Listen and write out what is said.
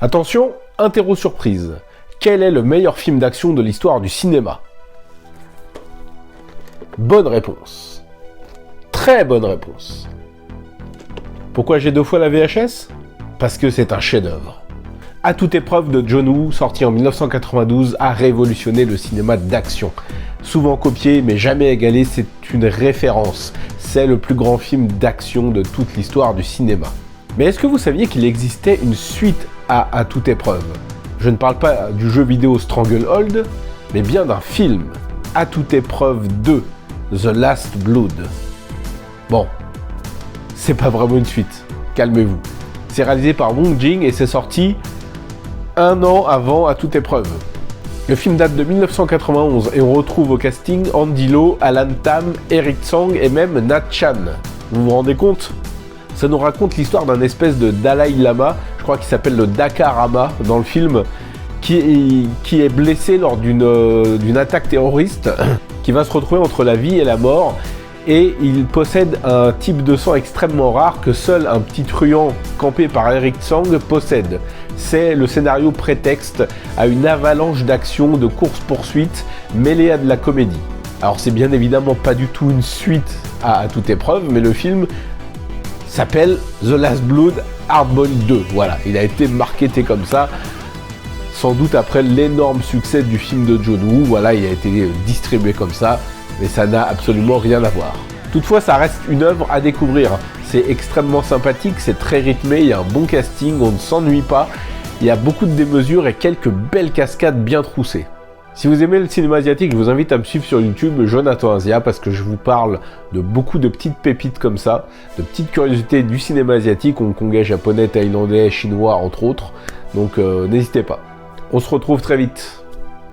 Attention, interro surprise. Quel est le meilleur film d'action de l'histoire du cinéma? Bonne réponse. Très bonne réponse. Pourquoi j'ai 2 fois la VHS? Parce que c'est un chef-d'œuvre. À toute épreuve de John Woo, sorti en 1992, a révolutionné le cinéma d'action. Souvent copié, mais jamais égalé, c'est une référence. C'est le plus grand film d'action de toute l'histoire du cinéma. Mais est-ce que vous saviez qu'il existait une suite à toute épreuve? Je ne parle pas du jeu vidéo Stranglehold, mais bien d'un film, À toute épreuve 2, The Last Blood. Bon, c'est pas vraiment une suite, calmez-vous. C'est réalisé par Wong Jing et c'est sorti 1 an avant À toute épreuve. Le film date de 1991 et on retrouve au casting Andy Lau, Alan Tam, Eric Tsang et même Nat Chan. Vous vous rendez compte? Ça nous raconte l'histoire d'un espèce de Dalai Lama, je crois qu'il s'appelle le Dakar Lama dans le film, qui est blessé lors d'une attaque terroriste, qui va se retrouver entre la vie et la mort, et il possède un type de sang extrêmement rare que seul un petit truand campé par Eric Tsang possède. C'est le scénario prétexte à une avalanche d'actions, de courses-poursuites mêlées à de la comédie. Alors c'est bien évidemment pas du tout une suite à toute épreuve, mais le film s'appelle The Last Blood Hardboiled 2. Voilà, il a été marketé comme ça, sans doute après l'énorme succès du film de John Woo. Voilà, il a été distribué comme ça, mais ça n'a absolument rien à voir. Toutefois, ça reste une œuvre à découvrir. C'est extrêmement sympathique, c'est très rythmé, il y a un bon casting, on ne s'ennuie pas, il y a beaucoup de démesures et quelques belles cascades bien troussées. Si vous aimez le cinéma asiatique, je vous invite à me suivre sur YouTube, Jonathan Asia, parce que je vous parle de beaucoup de petites pépites comme ça, de petites curiosités du cinéma asiatique, hongkongais, japonais, thaïlandais, chinois, entre autres. Donc n'hésitez pas. On se retrouve très vite.